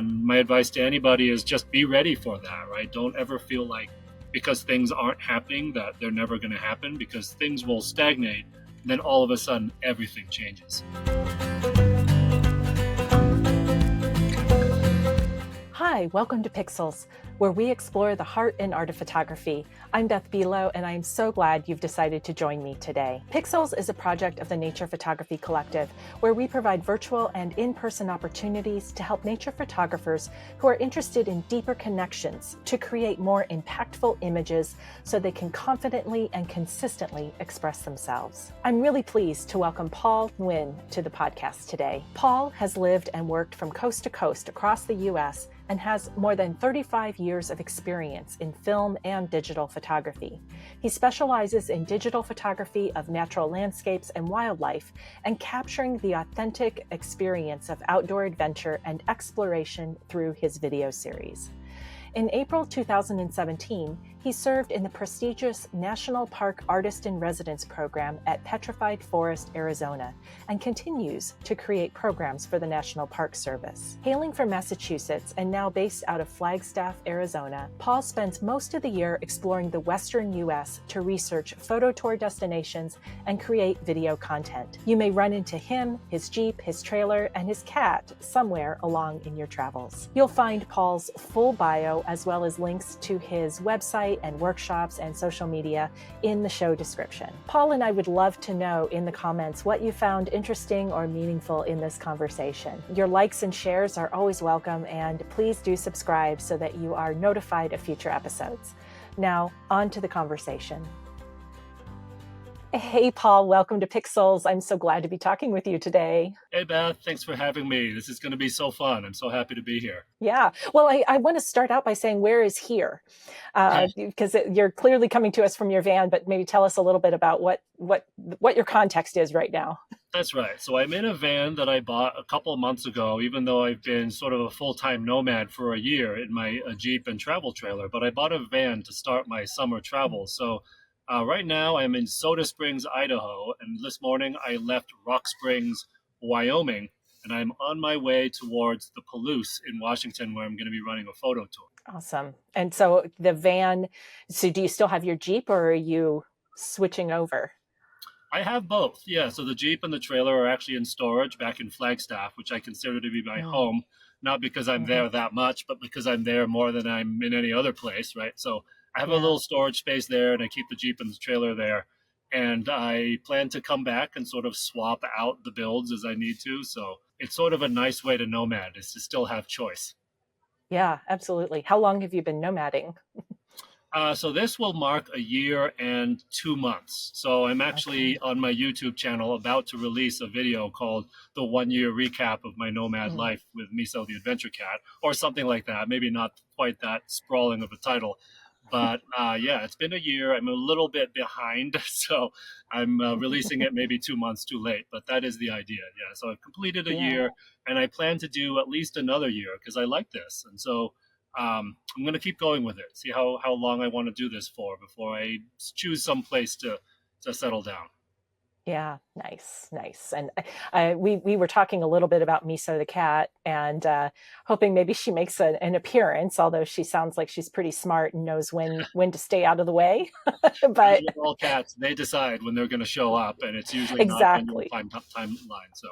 And my advice to anybody is just be ready for that, right? Don't ever feel like because things aren't happening that they're never going to happen, because things will stagnate. And then all of a sudden, everything changes. Hi, welcome to Pixels, where we explore the heart and art of photography. I'm Beth and I'm so glad you've decided to join me today. Pixels is a project of the Nature Photography Collective, where we provide virtual and in-person opportunities to help nature photographers who are interested in deeper connections to create more impactful images so they can confidently and consistently express themselves. I'm really pleased to welcome Paul Nguyen to the podcast today. Paul has lived and worked from coast to coast across the U.S. and has more than 35 years of experience in film and digital photography. He specializes in digital photography of natural landscapes and wildlife and capturing the authentic experience of outdoor adventure and exploration through his video series. In April 2017, he served in the prestigious National Park Artist in Residence program at Petrified Forest, Arizona, and continues to create programs for the National Park Service. Hailing from Massachusetts and now based out of Flagstaff, Arizona, Paul spends most of the year exploring the Western U.S. to research photo tour destinations and create video content. You may run into him, his Jeep, his trailer, and his cat somewhere along in your travels. You'll find Paul's full bio as well as links to his website and workshops and social media in the show description. Paul and I would love to know in the comments what you found interesting or meaningful in this conversation. Your likes and shares are always welcome, and please do subscribe so that you are notified of future episodes. Now, on to the conversation. Hey, Paul, welcome to Pixels. I'm so glad to be talking with you today. Hey, Beth, thanks for having me. This is going to be so fun. I'm so happy to be here. Yeah. Well, I want to start out by saying, where is here? Because you're clearly coming to us from your van, but maybe tell us a little bit about what your context is right now. That's right. So I'm in a van that I bought a couple of months ago, even though I've been sort of a full-time nomad for a year in my Jeep and travel trailer. But I bought a van to start my summer travel. So right now I'm in Soda Springs, Idaho, and this morning I left Rock Springs, Wyoming, and I'm on my way towards the Palouse in Washington, where I'm going to be running a photo tour. Awesome. And so the van, so do you still have your Jeep, or are you switching over? I have both, yeah. So the Jeep and the trailer are actually in storage back in Flagstaff, which I consider to be my home, not because I'm there that much, but because I'm there more than I'm in any other place, right? So I have a little storage space there, and I keep the Jeep and the trailer there. And I plan to come back and sort of swap out the builds as I need to. So it's sort of a nice way to nomad, is to still have choice. Yeah, absolutely. How long have you been nomading? So this will mark a year and 2 months. So I'm actually on my YouTube channel about to release a video called The 1 Year Recap of My Nomad Life with Miso the Adventure Cat, or something like that. Maybe not quite that sprawling of a title. But yeah, it's been a year. I'm a little bit behind, so I'm releasing it maybe 2 months too late. But that is the idea. Yeah, so I've completed a year, and I plan to do at least another year because I like this. And so I'm going to keep going with it, see how long I want to do this for before I choose some place to settle down. Yeah, nice. And we were talking a little bit about Miso the cat, and hoping maybe she makes an appearance, although she sounds like she's pretty smart and knows when to stay out of the way. But all cats, they decide when they're going to show up, and it's usually exactly not on your timeline. So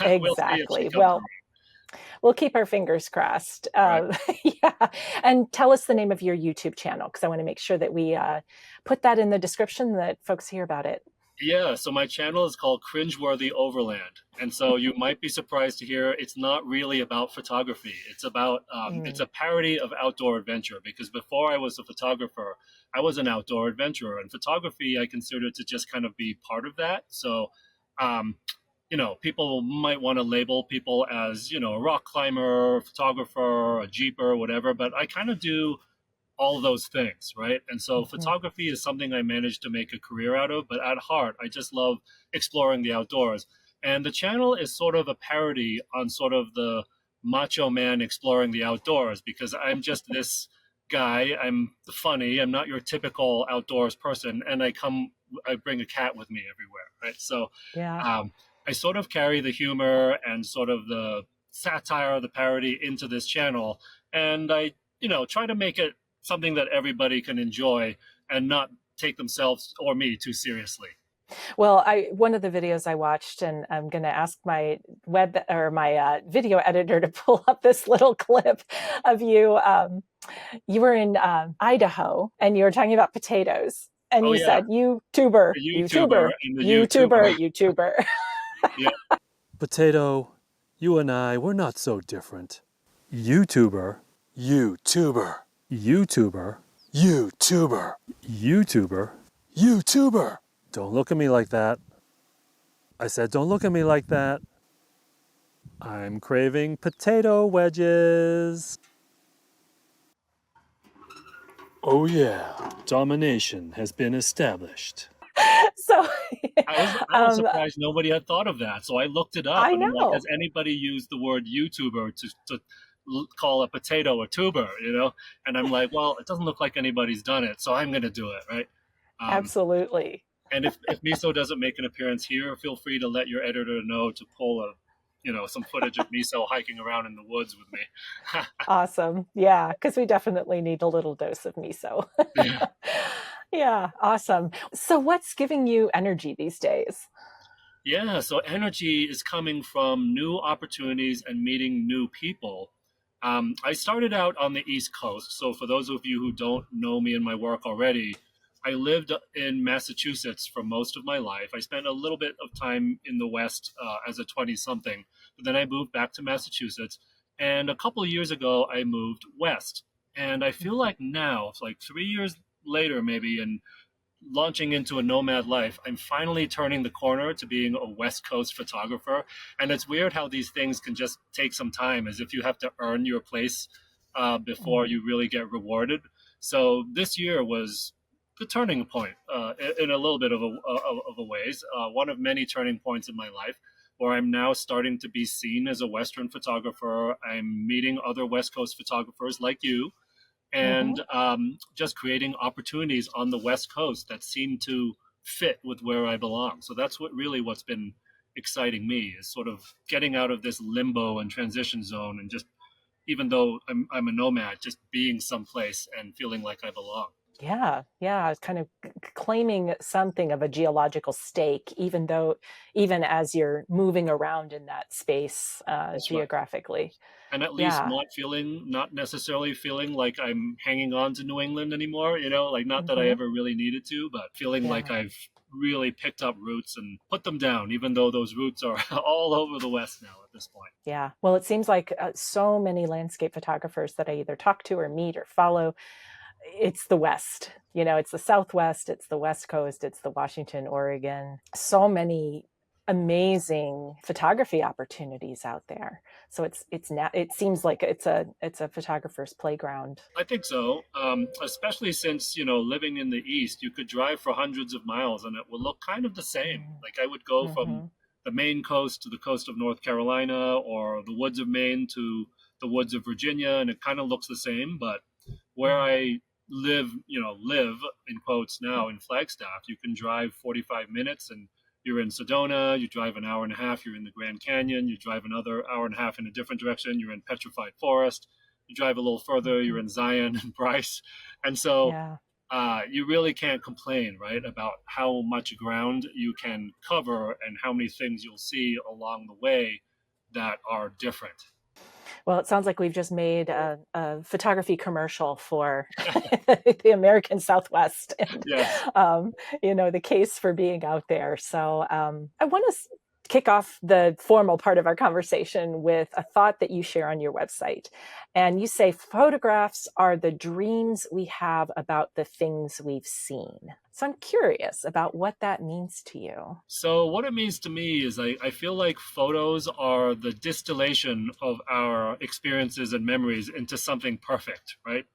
exactly. Well, we'll keep our fingers crossed. Right. Yeah. And tell us the name of your YouTube channel, because I want to make sure that we put that in the description that folks hear about it. Yeah, so my channel is called Cringeworthy Overland. And so you might be surprised to hear it's not really about photography. It's about, it's a parody of outdoor adventure, because before I was a photographer, I was an outdoor adventurer, and photography I consider to just kind of be part of that. So, people might want to label people as, a rock climber, photographer, a jeeper, whatever, but I kind of do all those things, right? And so photography is something I managed to make a career out of, but at heart, I just love exploring the outdoors. And the channel is sort of a parody on sort of the macho man exploring the outdoors, because I'm just this guy. I'm funny. I'm not your typical outdoors person. And I bring a cat with me everywhere, right? So I sort of carry the humor and sort of the satire, the parody into this channel. And I, try to make it something that everybody can enjoy and not take themselves or me too seriously. Well, one of the videos I watched, and I'm going to ask my my video editor to pull up this little clip of you. You were in Idaho, and you were talking about potatoes, and Oh you yeah, said YouTuber, the YouTuber YouTuber, and the YouTuber, YouTuber. YouTuber. Yeah. Potato, you and I, we're not so different. YouTuber, YouTuber, YouTuber, YouTuber, YouTuber, YouTuber. Don't look at me like that. I said, don't look at me like that. I'm craving potato wedges. Oh yeah, domination has been established. So, I was surprised nobody had thought of that. So I looked it up I and I'm like, know. has anybody used the word YouTuber to call a potato a tuber, And I'm like, well, it doesn't look like anybody's done it, so I'm going to do it, right? Um, Absolutely. and if Miso doesn't make an appearance here, feel free to let your editor know to pull some footage of Miso hiking around in the woods with me. Awesome. Yeah, because we definitely need a little dose of miso. Yeah. Yeah, awesome. So, what's giving you energy these days? Yeah, so energy is coming from new opportunities and meeting new people. I started out on the East Coast. So, for those of you who don't know me and my work already, I lived in Massachusetts for most of my life. I spent a little bit of time in the West as a 20 something, but then I moved back to Massachusetts. And a couple of years ago, I moved west. And I feel like now, it's like 3 years later, maybe, and launching into a nomad life, I'm finally turning the corner to being a West Coast photographer. And it's weird how these things can just take some time, as if you have to earn your place before you really get rewarded. So this year was the turning point in a little bit of a ways, one of many turning points in my life where I'm now starting to be seen as a Western photographer. I'm meeting other West Coast photographers like you Mm-hmm. and just creating opportunities on the West Coast that seem to fit with where I belong. So that's what's been exciting me is sort of getting out of this limbo and transition zone, and just even though I'm a nomad, just being someplace and feeling like I belong. Yeah, yeah, it's kind of claiming something of a geological stake, even as you're moving around in that space That's right. geographically. And at least Yeah. not necessarily feeling like I'm hanging on to New England anymore, like not that I Hmm. ever really needed to, but feeling like Yeah. I've really picked up roots and put them down, even though those roots are all over the West now at this point. Yeah. Well, it seems like so many landscape photographers that I either talk to or meet or follow, it's the West. It's the Southwest, it's the West Coast, it's the Washington, Oregon. So many amazing photography opportunities out there. So it's now it seems like it's a photographer's playground. I think so, especially since, living in the East, you could drive for hundreds of miles and it will look kind of the same. Like I would go from Mm-hmm. the Maine coast to the coast of North Carolina or the woods of Maine to the woods of Virginia, and it kind of looks the same. But where I live in quotes now in Flagstaff, you can drive 45 minutes and you're in Sedona. You drive an hour and a half, you're in the Grand Canyon. You drive another hour and a half in a different direction, you're in Petrified Forest. You drive a little further, you're in Zion and Bryce. And so Yeah. you really can't complain, right, about how much ground you can cover and how many things you'll see along the way that are different. Well, it sounds like we've just made a photography commercial for the American Southwest, and Yes. the case for being out there. So I want to kick off the formal part of our conversation with a thought that you share on your website, and you say photographs are the dreams we have about the things we've seen. So I'm curious about what that means to you. So, what it means to me is I feel like photos are the distillation of our experiences and memories into something perfect, right?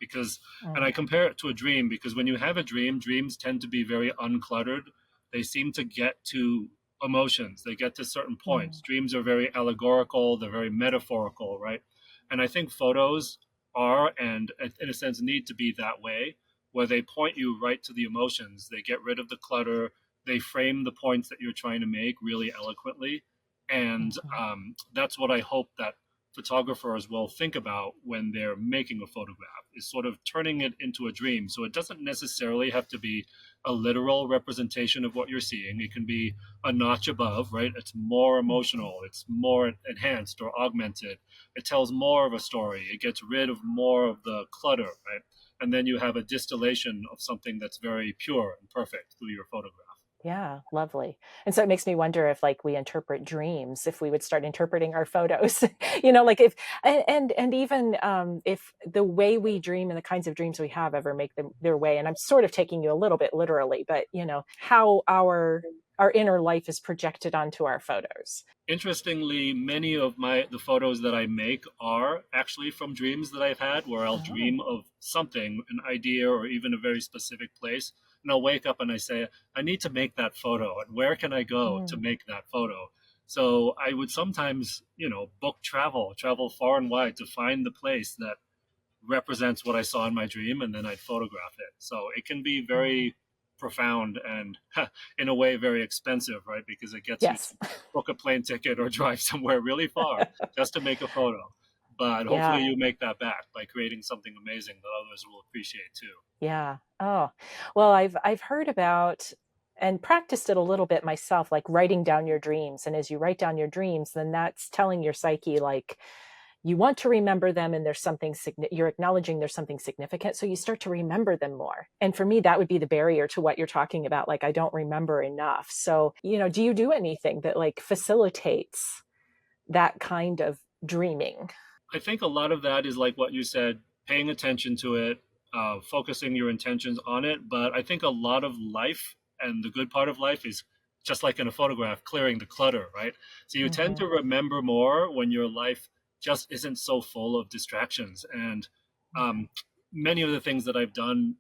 And I Mm, compare it to a dream because when you have a dream, dreams tend to be very uncluttered. They seem to get to emotions, they get to certain points. mm, Dreams are very allegorical, they're very metaphorical, right? And I think photos are, and in a sense, need to be that way, where they point you right to the emotions. They get rid of the clutter, they frame the points that you're trying to make really eloquently, and mhm. that's what I hope that photographers will think about when they're making a photograph is sort of turning it into a dream. So it doesn't necessarily have to be a literal representation of what you're seeing. It can be a notch above, right? It's more emotional, it's more enhanced or augmented. It tells more of a story. It gets rid of more of the clutter, right? And then you have a distillation of something that's very pure and perfect through your photograph. Yeah, lovely. And so it makes me wonder if like we interpret dreams, if we would start interpreting our photos, like if and even if the way we dream and the kinds of dreams we have ever make them their way. And I'm sort of taking you a little bit literally, but how our inner life is projected onto our photos. Interestingly, many of the photos that I make are actually from dreams that I've had where I'll Oh. dream of something, an idea, or even a very specific place. And I'll wake up and I say, I need to make that photo. And where can I go to Mm. make that photo? So I would sometimes, book travel far and wide to find the place that represents what I saw in my dream, and then I'd photograph it. So it can be Oh. very profound and in a way very expensive, right? Because it gets you to Yes. book a plane ticket or drive somewhere really far just to make a photo. But hopefully Yeah. you make that back by creating something amazing that others will appreciate too. Yeah. Oh, well, I've heard about and practiced it a little bit myself, like writing down your dreams. And as you write down your dreams, then that's telling your psyche like you want to remember them and there's something you're acknowledging there's something significant. So you start to remember them more. And for me, that would be the barrier to what you're talking about. Like I don't remember enough. So, do you do anything that like facilitates that kind of dreaming? I think a lot of that is like what you said, paying attention to it, focusing your intentions on it. But I think a lot of life and the good part of life is just like in a photograph, clearing the clutter, right? So you tend Hmm. to remember more when your life just isn't so full of distractions. And Hmm. um, many of the things that I've done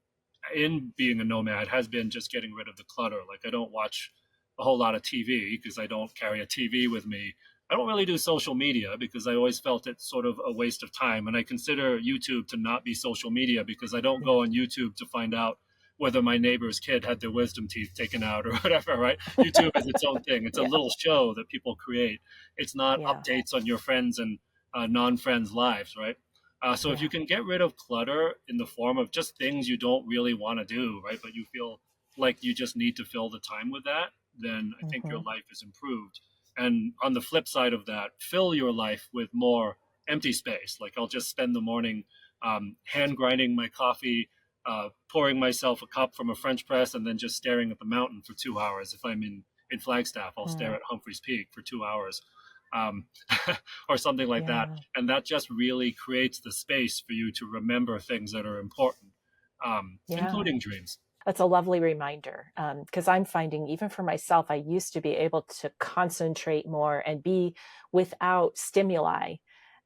in being a nomad has been just getting rid of the clutter. Like I don't watch a whole lot of TV because I don't carry a TV with me. I don't really do social media because I always felt it's sort of a waste of time. And I consider YouTube to not be social media because I don't go Yes. on YouTube to find out whether my neighbor's kid had their wisdom teeth taken out or whatever, right? YouTube is its own thing. It's a Yeah. little show that people create. It's not Yeah. updates on your friends and non-friends' lives, right? So if you Yeah. can get rid of clutter in the form of just things you don't really want to do, right? But you feel like you just need to fill the time with that, then I think your Hmm. life is improved. And on the flip side of that, fill your life with more empty space. Like I'll just spend the morning hand grinding my coffee, pouring myself a cup from a French press, and then just staring at the mountain for 2 hours. If I'm in Flagstaff, I'll stare Mm. at Humphreys Peak for 2 hours, um, or something like that. Yeah. And that just really creates the space for you to remember things that are important, Yeah. including dreams. That's a lovely reminder because I'm finding, even for myself, I used to be able to concentrate more and be without stimuli.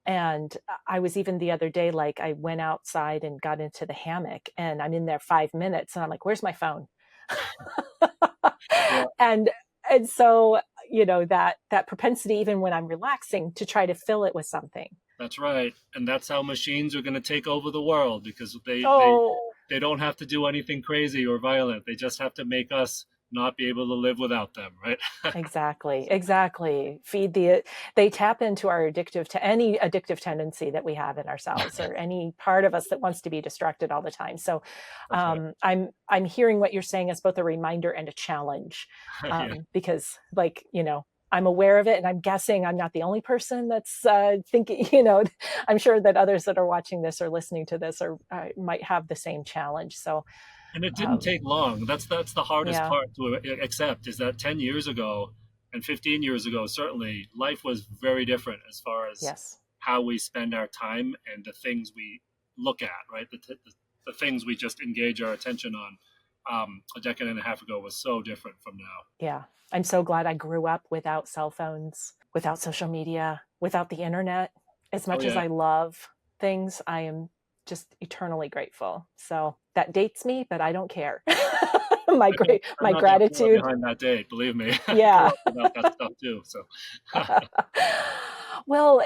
And I was even the other day, like I went outside and got into the hammock and I'm in there 5 minutes and I'm like, where's my phone? Yeah, and and so, that propensity, even when I'm relaxing, to try to fill it with something. that's right. And that's how machines are going to take over the world because Oh, they don't have to do anything crazy or violent. They just have to make us not be able to live without them, right? exactly, exactly. They tap into our any addictive tendency that we have in ourselves, or any part of us that wants to be distracted all the time. So, That's right. I'm hearing what you're saying as both a reminder and a challenge, Yeah. because, like, I'm aware of it, and I'm guessing I'm not the only person that's thinking. I'm sure that others that are watching this or listening to this or might have the same challenge. So, And it didn't um, take long. That's the hardest yeah, part to accept is that 10 years ago and 15 years ago, certainly life was very different as far as yes. how we spend our time and the things we look at, right? The things we just engage our attention on a decade and a half ago was so different from now. Yeah. I'm so glad I grew up without cell phones, without social media, without the internet. As Oh, much as yeah. I love things, I am just eternally grateful. So that dates me, but I don't care. my great I'm my not that far gratitude. behind that date, believe me. I grew Yeah. up without that stuff too. So, Well,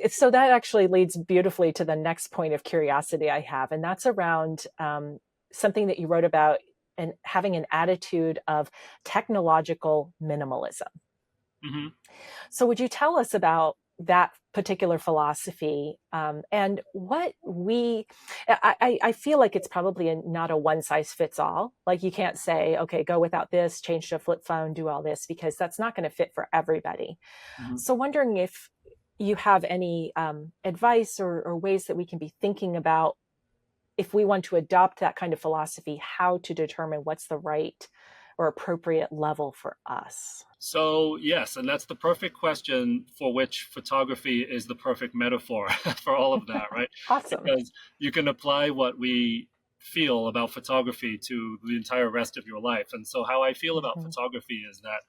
so that actually leads beautifully to the next point of curiosity I have, and that's around something that you wrote about and having an attitude of technological minimalism. mhm. So would you tell us about that particular philosophy, and I feel like it's probably not a one size fits all. Like you can't say, okay, go without this, change to a flip phone, do all this, because that's not going to fit for everybody. Mhm. So wondering if you have any advice or ways that we can be thinking about, if we want to adopt that kind of philosophy, how to determine what's the right or appropriate level for us. So, yes, and that's the perfect question for which photography is the perfect metaphor for all of that, right? Awesome. Because you can apply what we feel about photography to the entire rest of your life. And so, how I feel about Mm-hmm. photography is that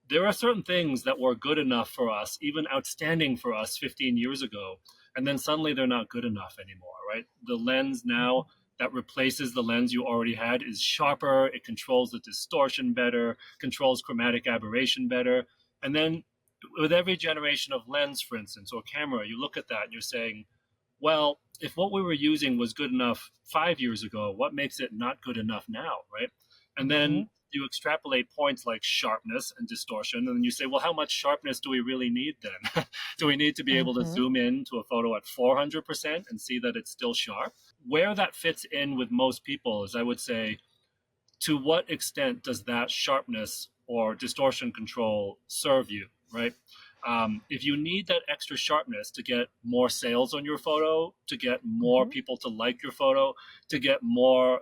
there are certain things that were good enough for us, even outstanding for us 15 years ago, and then suddenly they're not good enough anymore, right? The lens now that replaces the lens you already had is sharper, it controls the distortion better, controls chromatic aberration better. And then with every generation of lens, for instance, or camera, you look at that and you're saying, well, if what we were using was good enough 5 years ago, what makes it not good enough now, right? And Mm-hmm. then you extrapolate points like sharpness and distortion, and then you say, well, how much sharpness do we really need then? Do we need to be able to Mm-hmm. zoom in to a photo at 400% and see that it's still sharp? Where that fits in with most people is, I would say, to what extent does that sharpness or distortion control serve you, right? If you need that extra sharpness to get more sales on your photo, to get more Mm-hmm. people to like your photo, to get more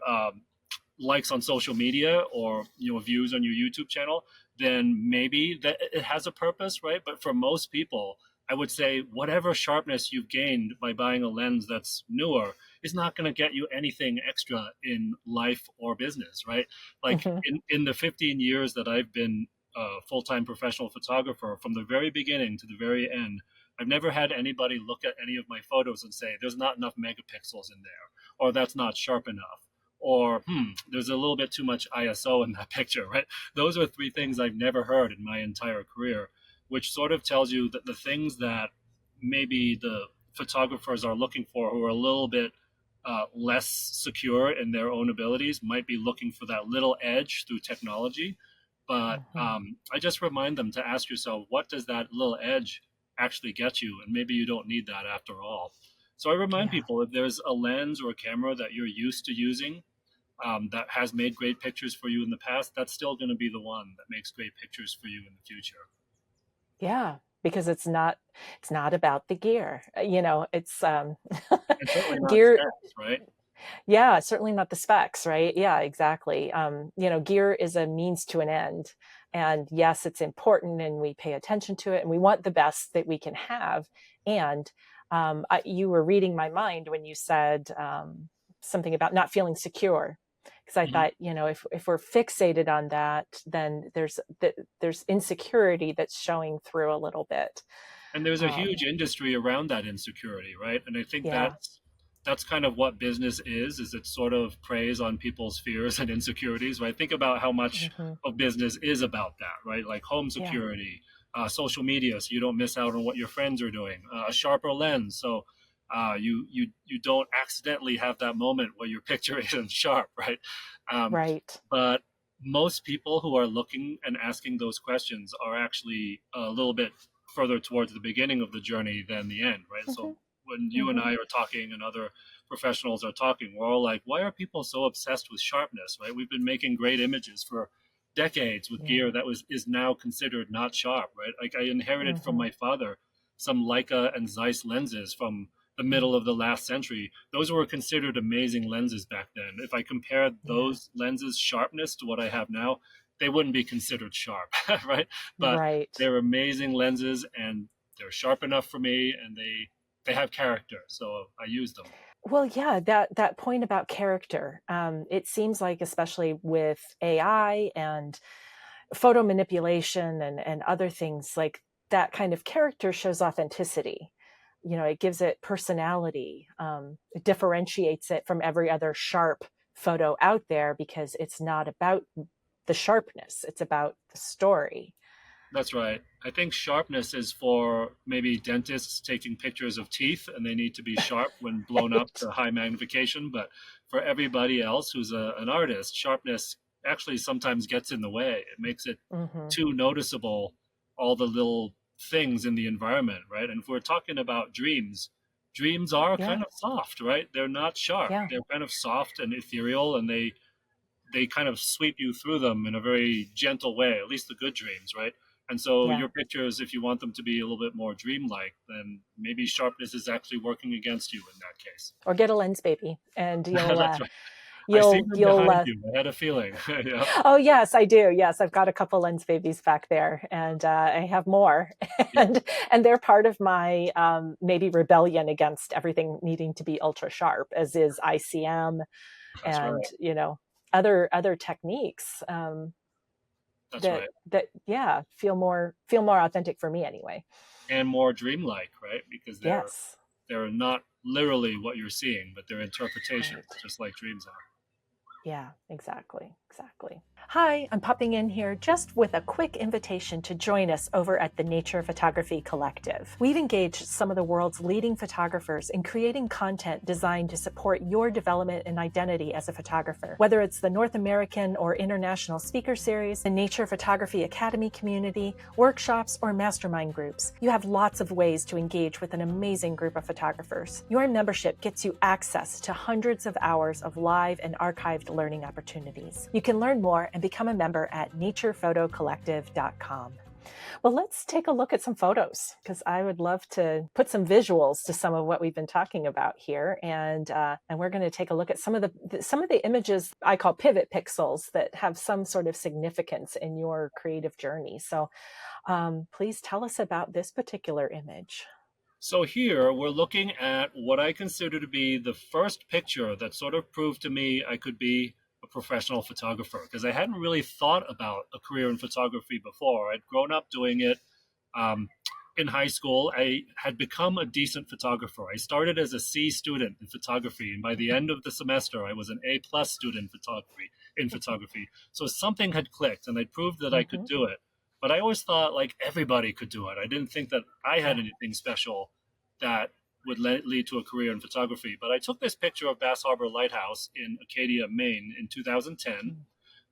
likes on social media or views on your YouTube channel, then maybe that it has a purpose, right? But for most people, I would say whatever sharpness you've gained by buying a lens that's newer is not going to get you anything extra in life or business, right? Like Mm-hmm. in the 15 years that I've been a full-time professional photographer, from the very beginning to the very end, I've never had anybody look at any of my photos and say, there's not enough megapixels in there, or that's not sharp enough, or there's a little bit too much ISO in that picture, right? Those are three things I've never heard in my entire career, which sort of tells you that the things that maybe the photographers are looking for, who are a little bit less secure in their own abilities, might be looking for that little edge through technology. But Mm-hmm. I just remind them to ask yourself, what does that little edge actually get you? And maybe you don't need that after all. So I remind Yeah. people, if there's a lens or a camera that you're used to using, that has made great pictures for you in the past, that's still going to be the one that makes great pictures for you in the future. Yeah. Because it's not about the gear. It's And certainly not gear. specs, right? Yeah, certainly not the specs, right? Yeah, exactly. Gear is a means to an end. And yes, it's important and we pay attention to it and we want the best that we can have. And you were reading my mind when you said something about not feeling secure. Because I Mhm. thought, if we're fixated on that, then there's insecurity that's showing through a little bit. And there's a Um, huge industry around that insecurity, right? And I think yeah. that's kind of what business is it sort of preys on people's fears and insecurities, right? Think about how much Hmm. of business is about that, right? Like home Yeah. security, social media, so you don't miss out on what your friends are doing, a sharper lens, so you don't accidentally have that moment where your picture isn't sharp, right? Um, Right. but most people who are looking and asking those questions are actually a little bit further towards the beginning of the journey than the end, right? Hmm. So when you and Hmm. I are talking and other professionals are talking, we're all like, why are people so obsessed with sharpness, right? We've been making great images for decades with Yeah. gear that is now considered not sharp, right? Like I inherited from Hmm. my father some Leica and Zeiss lenses from the middle of the last century. Those were considered amazing lenses back then. If I compared Yeah. those lenses sharpness to what I have now, they wouldn't be considered sharp, right? But Right. they're amazing lenses and they're sharp enough for me, and they have character, so I use them. Well, yeah, that point about character. It seems like, especially with AI and photo manipulation and other things, like that kind of character shows authenticity. It gives it personality. It differentiates it from every other sharp photo out there because it's not about the sharpness; it's about the story. That's right. I think sharpness is for maybe dentists taking pictures of teeth and they need to be sharp when blown up Right. to high magnification. But for everybody else who's an artist, sharpness actually sometimes gets in the way. It makes it Hmm. too noticeable, all the little things in the environment, right? And if we're talking about dreams, dreams are Yeah. kind of soft, right? They're not sharp. Yeah. They're kind of soft and ethereal, and they kind of sweep you through them in a very gentle way, at least the good dreams, right? And so Yeah. your pictures, if you want them to be a little bit more dreamlike, then maybe sharpness is actually working against you in that case. Or get a lens, baby, and That's right. I see them you'll behind you. I had a feeling. Yeah, Oh yes, I do. Yes, I've got a couple lens babies back there, and I have more, yeah, and they're part of my maybe rebellion against everything needing to be ultra sharp, as is ICM that's and right. other techniques That's that right. yeah feel more authentic for me anyway. And more dreamlike, right? Because Yes, they're not literally what you're seeing, but they're interpretations, right. just like dreams are. Yeah, exactly. Exactly. Hi, I'm popping in here just with a quick invitation to join us over at the Nature Photography Collective. We've engaged some of the world's leading photographers in creating content designed to support your development and identity as a photographer. Whether it's the North American or international speaker series, the Nature Photography Academy community, workshops, or mastermind groups, you have lots of ways to engage with an amazing group of photographers. Your membership gets you access to hundreds of hours of live and archived learning opportunities. You can learn more and become a member at naturephotocollective.com. Well, let's take a look at some photos, because I would love to put some visuals to some of what we've been talking about here, and we're going to take a look at some of the images I call pivot pixels that have some sort of significance in your creative journey. So, please tell us about this particular image. So here we're looking at what I consider to be the first picture that sort of proved to me I could be a professional photographer, because I hadn't really thought about a career in photography before. I'd grown up doing it in high school. I had become a decent photographer. I started as a C student in photography, and by the end of the semester, I was an A plus student in photography. So something had clicked, and I proved that I could do it. But I always thought like everybody could do it. I didn't think that I had Yeah. anything special that would lead to a career in photography. But I took this picture of Bass Harbor Lighthouse in Acadia, Maine in 2010.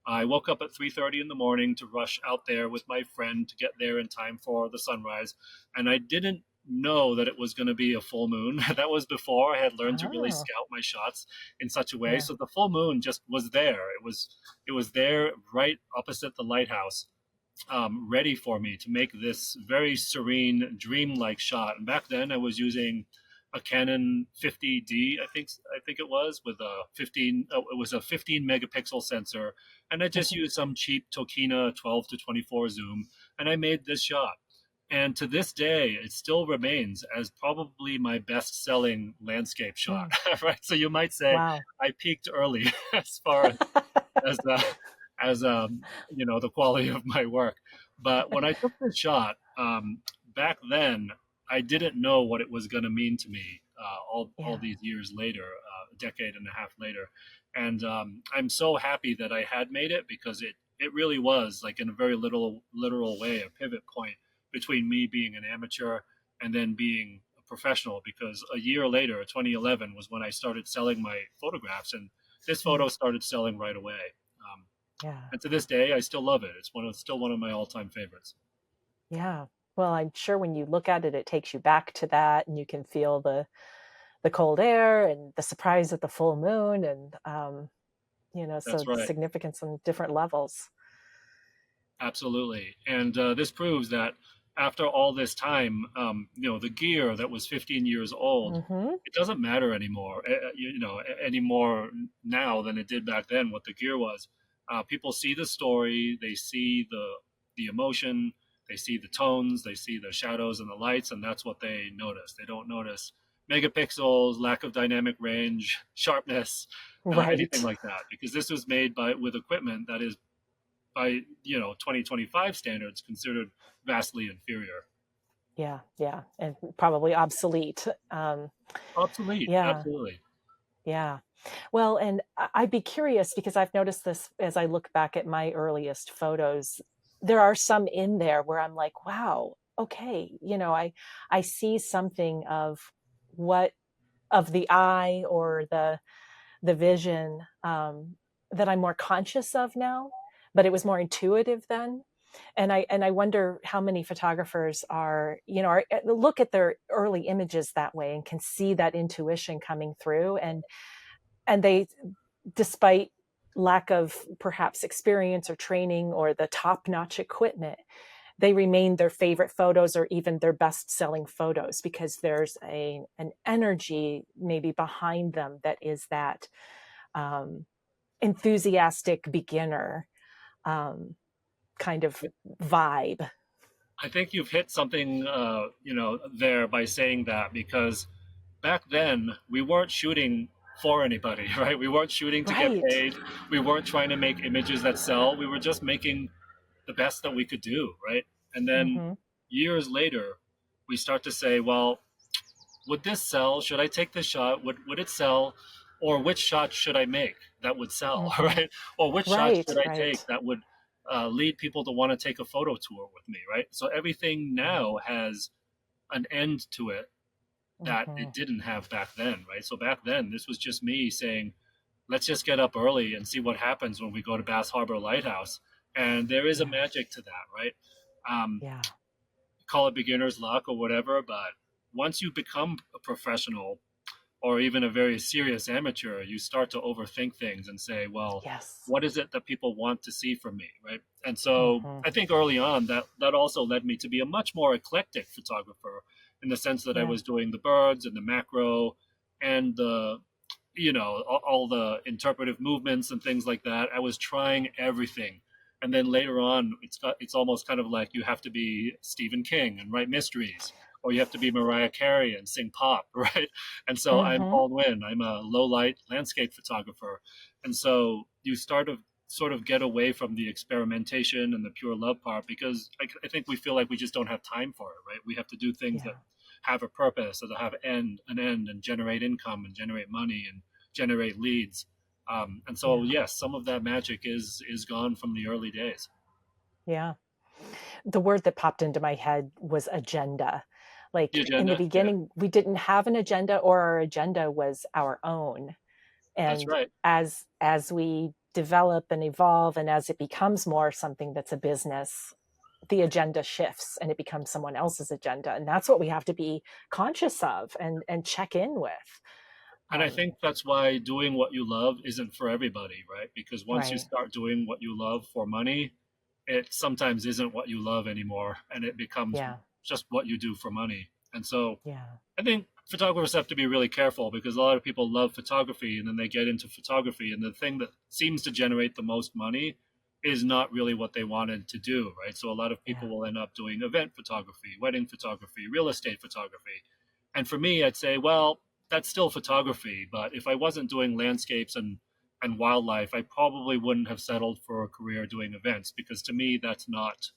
I woke up at 3:30 in the morning to rush out there with my friend to get there in time for the sunrise. And I didn't know that it was going to be a full moon. That was before I had learned to really Oh, scout my shots in such a way. yeah. So the full moon just was there. It was there right opposite the lighthouse, ready for me to make this very serene, dreamlike shot. And back then, I was using a Canon 50D, I think it was, with a 15. Oh, it was a 15 megapixel sensor, and I just used some cheap Tokina 12 to 24 zoom, and I made this shot. And to this day, it still remains as probably my best-selling landscape shot. Right, so you might say Wow. I peaked early as far as the quality of my work. But when I took this shot back then, I didn't know what it was going to mean to me all Yeah. these years later, a decade and a half later. And I'm so happy that I had made it, because it really was, like, in a very literal way, a pivot point between me being an amateur and then being a professional. Because a year later, 2011, was when I started selling my photographs, and this photo started selling right away. Um, Yeah. and to this day, I still love it. It's still one of my all-time favorites. Yeah. Well, I'm sure when you look at it, it takes you back to that, and you can feel the cold air and the surprise of the full moon, and so That's the right. significance on different levels. Absolutely. And this proves that after all this time, the gear that was 15 years old, Mm-hmm. it doesn't matter anymore, anymore now than it did back then, what the gear was. People see the story, they see the emotion, they see the tones, they see the shadows and the lights, and that's what they notice. They don't notice megapixels, lack of dynamic range, sharpness, anything Right. like that, because this was made with equipment that is, by 2025 standards, considered vastly inferior. Yeah. Yeah. And probably obsolete. Obsolete, Yeah. absolutely. Yeah. Well, and I'd be curious, because I've noticed this as I look back at my earliest photos. There are some in there where I'm like, wow, okay, I see something what of the eye or the vision that I'm more conscious of now, but it was more intuitive then. And I wonder how many photographers look at their early images that way and can see that intuition coming through, and they, despite lack of perhaps experience or training or the top-notch equipment, they remain their favorite photos or even their best-selling photos because there's an energy maybe behind them that is that enthusiastic beginner kind of vibe. I think you've hit something, there by saying that, because back then we weren't shooting for anybody, right? We weren't shooting to get Right. paid. We weren't trying to make images that sell. We were just making the best that we could do, right? And then Mm-hmm. years later, we start to say, well, would this sell? Should I take this shot? Would it sell? Or which shot should I make that would sell, Mm-hmm. right? Or which shot Right, should I take right. that would lead people to want to take a photo tour with me, right? So everything Yeah. now has an end to it that Mm-hmm. it didn't have back then, right? So back then, this was just me saying, let's just get up early and see what happens when we go to Bass Harbor Lighthouse. And there is a Yeah. magic to that, right? Um, Yeah. Call it beginner's luck or whatever, but once you become a professional or even a very serious amateur, you start to overthink things and say, well, Yes. what is it that people want to see from me, right? And so Mm-hmm. I think early on that also led me to be a much more eclectic photographer, in the sense that I Yeah. was doing the birds and the macro and the, all the interpretive movements and things like that. I was trying everything. And then later on, it's almost kind of like you have to be Stephen King and write mysteries, or you have to be Mariah Carey and sing pop, right? And so I'm Mm-hmm. Paul Nguyen. I'm a low light landscape photographer. And so you start to sort of get away from the experimentation and the pure love part, because I think we feel like we just don't have time for it, right? We have to do things that Yeah. have a purpose, or that have an end, and generate income and generate money and generate leads. And so, Yeah. yes, some of that magic is gone from the early days. Yeah. The word that popped into my head was agenda. The Like in the agenda, yeah, beginning, we didn't have an agenda, or our agenda was our own. that's And right. as we develop and evolve, and as it becomes more something that's a business, the agenda shifts and it becomes someone else's agenda. And that's what we have to be conscious of and check in with. And I Um, think that's why doing what you love isn't for everybody, right? Because once you right. start doing what you love for money, it sometimes isn't what you love anymore, and it becomes Yeah. just what you do for money. And so Yeah. I think photographers have to be really careful, because a lot of people love photography and then they get into photography, and the thing that seems to generate the most money is not really what they wanted to do, right? So a lot of people Yeah. will end up doing event photography, wedding photography, real estate photography. And for me, I'd say, well, that's still photography, but if I wasn't doing landscapes and wildlife, I probably wouldn't have settled for a career doing events, because to me that's not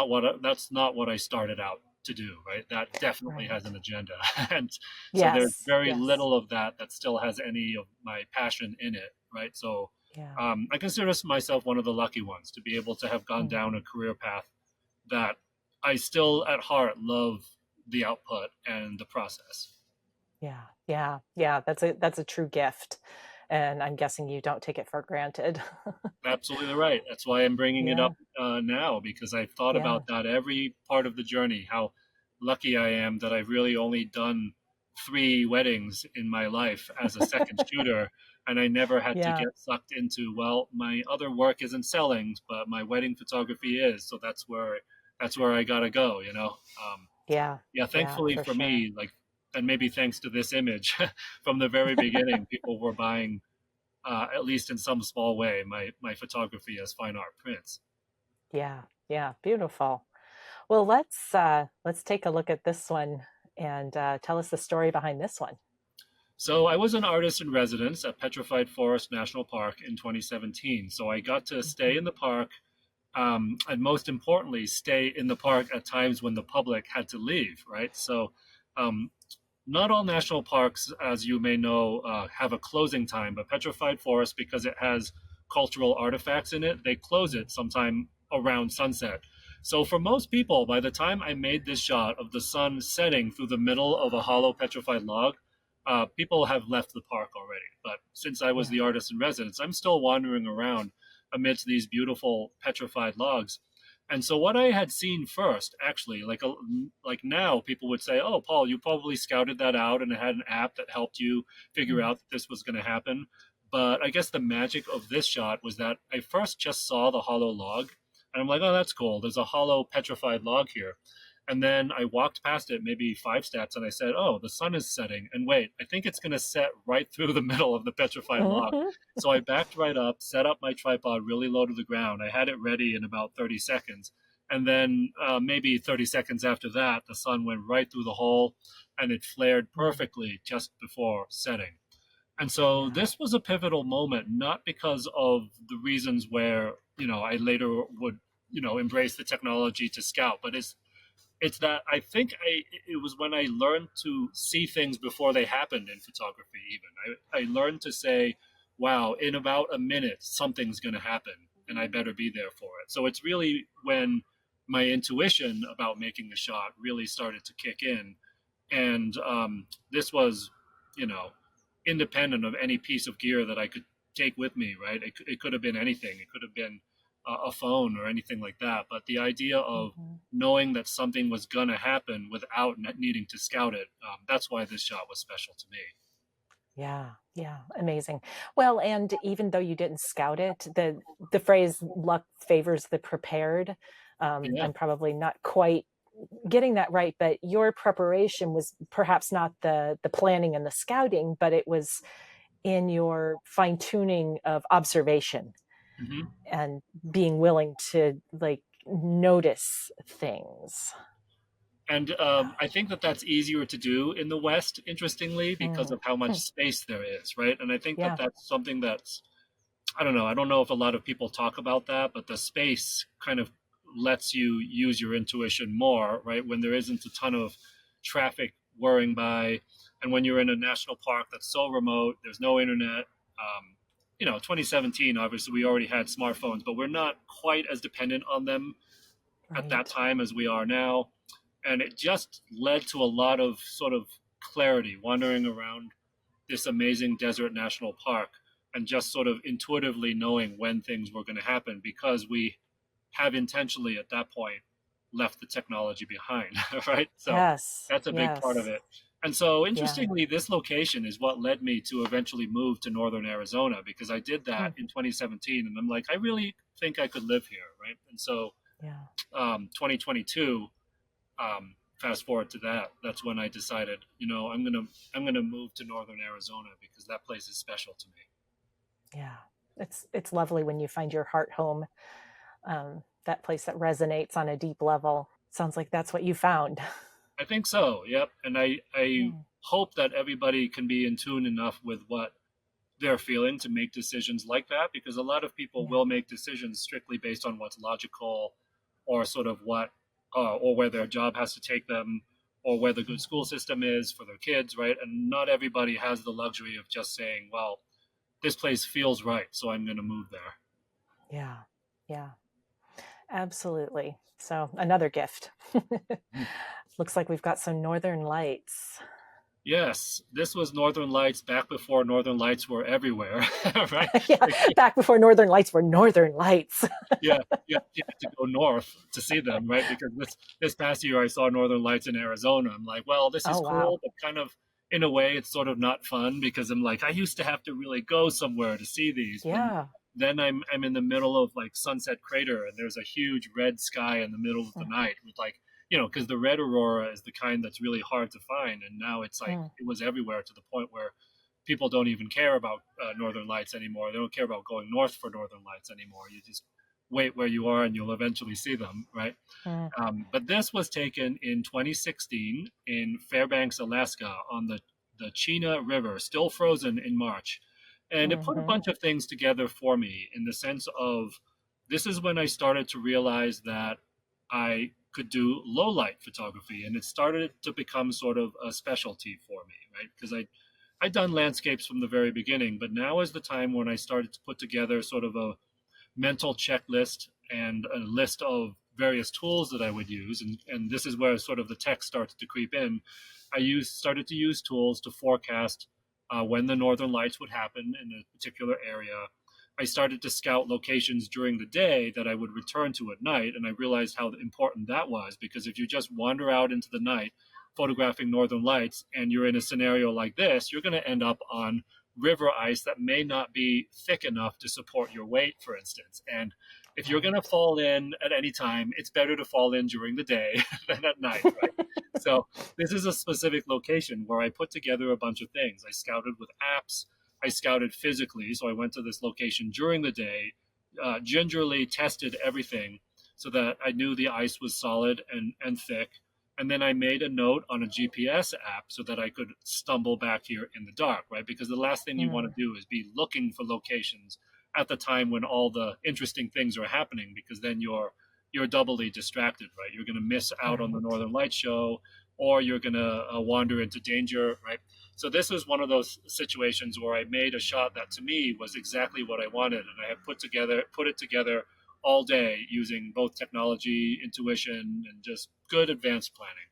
what I started out to do, right? That definitely has Right. an agenda. And so there's Yes. very Yes. little of that still has any of my passion in it, right? So Yeah. I consider myself one of the lucky ones to be able to have gone down Hmm. a career path that I still at heart love the output and the process. Yeah. Yeah. Yeah. That's a true gift. And I'm guessing you don't take it for granted. Absolutely right. That's why I'm bringing it Yeah. up now, because I've thought Yeah. about that every part of the journey. How lucky I am that I've really only done 3 weddings in my life as a second shooter, and I never had to Yeah. get sucked into, well, my other work isn't selling, but my wedding photography is, so that's where I gotta go. Yeah. Yeah, Yeah, thankfully for for sure. me, like, and maybe thanks to this image, from the very beginning, people were buying, at least in some small way, my photography as fine art prints. Yeah. Yeah. Beautiful. Well, let's take a look at this one and tell us the story behind this one. So I was an artist in residence at Petrified Forest National Park in 2017. So I got to stay Mhm. in the park, and most importantly, stay in the park at times when the public had to leave, right? So um, not all national parks, as you may know, have a closing time, but Petrified Forest, because it has cultural artifacts in it, they close it sometime around sunset. So for most people, by the time I made this shot of the sun setting through the middle of a hollow petrified log, people have left the park already. But since I was Yeah. the artist in residence, I'm still wandering around. amidst these beautiful petrified logs. And so what I had seen first, actually, like now people would say, "Oh, Paul, you probably scouted that out and it had an app that helped you figure out that this was going to happen." But I guess the magic of this shot was that I first just saw the hollow log, and I'm like, "Oh, that's cool. There's a hollow petrified log here." And then I walked past it, maybe 5 steps, and I said, "Oh, the sun is setting. And wait, I think it's going to set right through the middle of the petrified log." Mhm. So I backed right up, set up my tripod really low to the ground. I had it ready in about 30 seconds. And then maybe 30 seconds after that, the sun went right through the hole and it flared perfectly just before setting. And so Yeah. this was a pivotal moment, not because of the reasons where, I later would, embrace the technology to scout, but it's that I think it was when I learned to see things before they happened in photography. Even I learned to say, "Wow, in about a minute, something's going to happen, and I better be there for it." So it's really when my intuition about making the shot really started to kick in, and this was, you know, independent of any piece of gear that I could take with me. Right? It could have been anything. It could have been a phone or anything like that. But the idea of Mhm. knowing that something was going to happen without needing to scout it, that's why this shot was special to me. Yeah, yeah, amazing. Well, and even though you didn't scout it, the phrase "luck favors the prepared," Yeah. I'm probably not quite getting that right, but your preparation was perhaps not the planning and the scouting, but it was in your fine tuning of observation Hmm. and being willing to like notice things. And I think that that's easier to do in the West, interestingly, because Mm. of how much Hmm. space there is, right? And I think that Yeah, that's something that's, I don't know. I don't know if a lot of people talk about that, but the space kind of lets you use your intuition more, right? When there isn't a ton of traffic whirring by, and when you're in a national park that's so remote, there's no internet. 2017, obviously, we already had smartphones, but we're not quite as dependent on them at that right. time as we are now. And it just led to a lot of sort of clarity wandering around this amazing desert national park and just sort of intuitively knowing when things were going to happen because we have intentionally at that point left the technology behind, right? So Yes, that's a big part of yes, it. And so yeah. interestingly, this location is what led me to eventually move to northern Arizona because I did Hmm. that in 2017 and I'm like, I really think I could live here, right? And so Yeah. 2022, fast forward to that, that's when I decided, I'm gonna move to northern Arizona because that place is special to me. Yeah. It's lovely when you find your heart home, that place that resonates on a deep level. Sounds like that's what you found. I think so. Yep. And I Mm, hope that everybody can be in tune enough with what they're feeling to make decisions like that because a lot of people yeah. will make decisions strictly based on what's logical or sort of what or where their job has to take them or where the good school Mhm. system is for their kids, right? And not everybody has the luxury of just saying, well, this place feels right, so I'm going to move there. Yeah. Yeah. Absolutely. So another gift. Looks like we've got some northern lights. Yes, this was Northern Lights back before Northern Lights were everywhere, right? Yeah, back before northern lights were northern lights. Yeah, you had to go north to see them, right? Because this past year I saw Northern Lights in Arizona. I'm like, well, this is Oh, wow. cool, but kind of in a way it's sort of not fun because I'm like, I used to have to really go somewhere to see these, but Yeah. then I'm in the middle of like Sunset Crater and there's a huge red sky in the middle of the Mm, night with like, because the red aurora is the kind that's really hard to find, and now it's like mm, it was everywhere to the point where people don't even care about northern lights anymore. They don't care about going north for northern lights anymore. You just wait where you are and you'll eventually see them, right? mm, But this was taken in 2016 in Fairbanks, Alaska, on the Chena River, still frozen in March. And it put a mhm, bunch of things together for me in the sense of this is when I started to realize that I could do low light photography, and it started to become sort of a specialty for me, right? Because I'd done landscapes from the very beginning, but now is the time when I started to put together sort of a mental checklist and a list of various tools that I would use. And this is where sort of the tech starts to creep in. Started to use tools to forecast when the northern lights would happen in a particular area. I started to scout locations during the day that I would return to at night. And I realized how important that was, because if you just wander out into the night photographing northern lights and you're in a scenario like this, you're going to end up on river ice that may not be thick enough to support your weight, for instance. And if you're going to fall in at any time, it's better to fall in during the day than at night, right? So this is a specific location where I put together a bunch of things. I scouted with apps. I scouted physically. So I went to this location during the day, gingerly tested everything so that I knew the ice was solid and thick. And then I made a note on a GPS app so that I could stumble back here in the dark, right? Because the last thing you want to do is be looking for locations at the time when all the interesting things are happening, because then you're doubly distracted, right? You're going to miss out on the Northern Light show, or you're going to wander into danger, right? So this was one of those situations where I made a shot that to me was exactly what I wanted, and I have put it together all day using both technology, intuition, and just good advanced planning.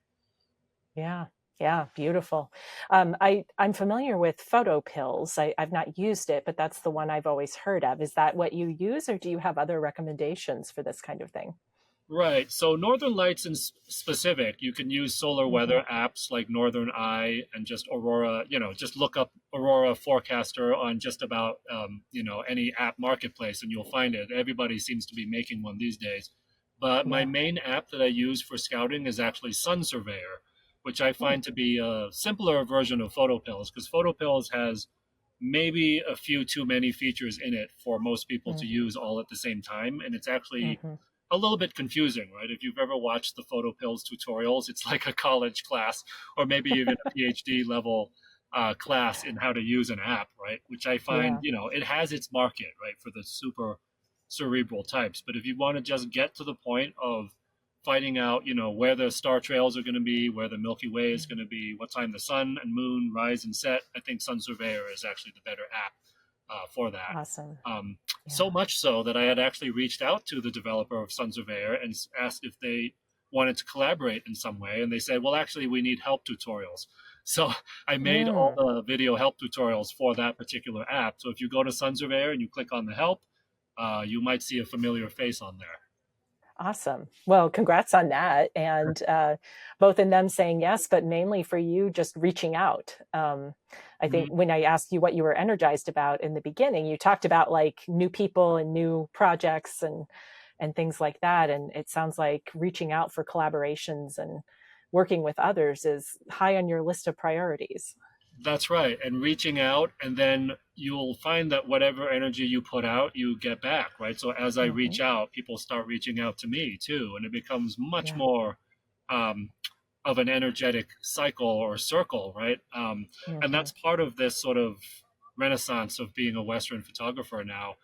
Yeah. Yeah, beautiful. I'm familiar with photo pills. I've not used it, but that's the one I've always heard of. Is that what you use, or do you have other recommendations for this kind of thing? Right. So Northern Lights in specific, you can use solar Hmm. weather apps like Northern Eye and just Aurora. Just look up Aurora Forecaster on just about any app marketplace, and you'll find it. Everybody seems to be making one these days. But my Yeah. main app that I use for scouting is actually Sun Surveyor, which I Hmm. find to be a simpler version of Photo Pills, because Photo Pills has maybe a few too many features in it for most people to Hmm. use all at the same time, and it's actually Hmm. a little bit confusing, right? If you've ever watched the Photo Pills tutorials, it's like a college class or maybe even a PhD level class in how to use an app, right? Which I find, Yeah. it has its market, right, for the super cerebral types. But if you want to just get to the point of finding out, where the star trails are going to be, where the Milky Way is going to be, what time the sun and moon rise and set, I think Sun Surveyor is actually the better app for that. Awesome. So Yeah. much so that I had actually reached out to the developer of Sun Surveyor and asked if they wanted to collaborate in some way. And they said, well, actually, we need help tutorials. So I made all Mm. the video help tutorials for that particular app. So if you go to Sun Surveyor and you click on the help, you might see a familiar face on there. Awesome. Well, congrats on that. And both in them saying yes, but mainly for you just reaching out. I think Mhm. when I asked you what you were energized about in the beginning, you talked about like new people and new projects and things like that. And it sounds like reaching out for collaborations and working with others is high on your list of priorities. That's right. And reaching out, and then you'll find that whatever energy you put out, you get back, right? So as I Hmm. reach out, people start reaching out to me too. And it becomes much Yeah. more um, of an energetic cycle or circle, right? And Hmm. that's part of this sort of renaissance of being a Western photographer now,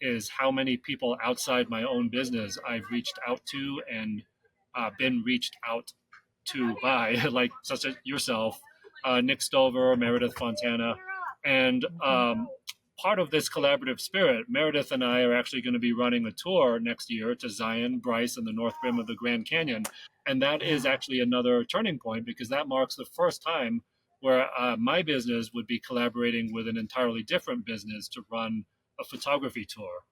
is how many people outside my own business I've reached out to and been reached out to by, like such as yourself, Nick Stover, Meredith Fontana, and Hmm. part of this collaborative spirit, Meredith and I are actually going to be running a tour next year to Zion, Bryce, and the North Rim of the Grand Canyon, and that is Yeah. actually another turning point, because that marks the first time where my business would be collaborating with an entirely different business to run a photography tour.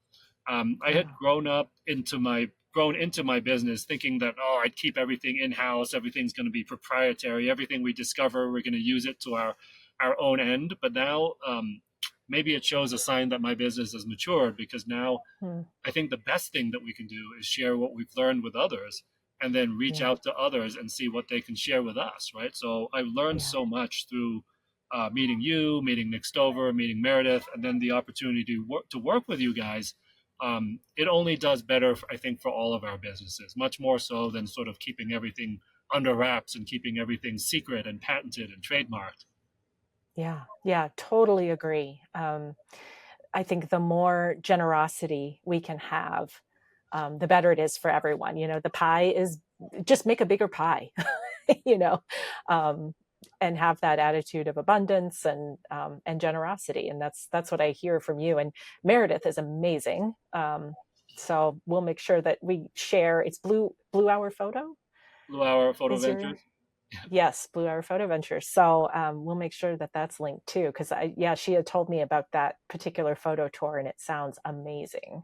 I had Yeah. grown into my business thinking that, I'd keep everything in house, everything's going to be proprietary, everything we discover we're going to use it to our own end. But now maybe it shows a sign that my business has matured, because now Mm. I think the best thing that we can do is share what we've learned with others, and then reach Yeah. out to others and see what they can share with us, right? So I've learned Yeah. so much through meeting you, meeting Nick Stover, meeting Meredith, and then the opportunity to work with you guys. It only does better, I think, for all of our businesses, much more so than sort of keeping everything under wraps and keeping everything secret and patented and trademarked. Yeah. Yeah. Totally agree. I think the more generosity we can have, the better it is for everyone. The pie is just make a bigger pie, you know, um, and have that attitude of abundance and generosity. And that's what I hear from you. And Meredith is amazing. So we'll make sure that we share. It's Blue Hour Photo Blue Hour Photo is your Ventures. Yes, Blue Hour Photo Ventures. So we'll make sure that that's linked too, because yeah, she had told me about that particular photo tour, and it sounds amazing.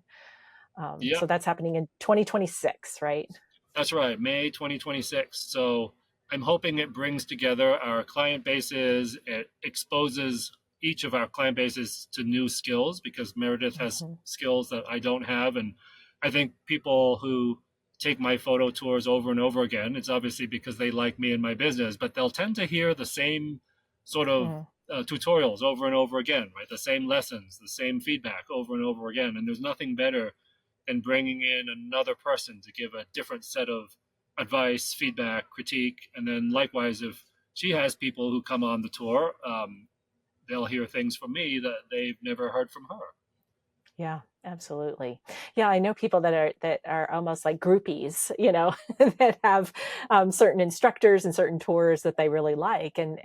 Yeah, So that's happening in 2026, right? that's right, May 2026. So I'm hoping it brings together our client bases. It exposes each of our client bases to new skills because Meredith has Hmm. skills that I don't have. And I think people who take my photo tours over and over again, it's obviously because they like me and my business, but they'll tend to hear the same sort of Mm. tutorials over and over again, right? The same lessons, the same feedback over and over again. And there's nothing better and bringing in another person to give a different set of advice, feedback, critique. And then likewise, if she has people who come on the tour, they'll hear things from me that they've never heard from her. Yeah, absolutely. Yeah, I know people that are almost like groupies, that have certain instructors and certain tours that they really like, and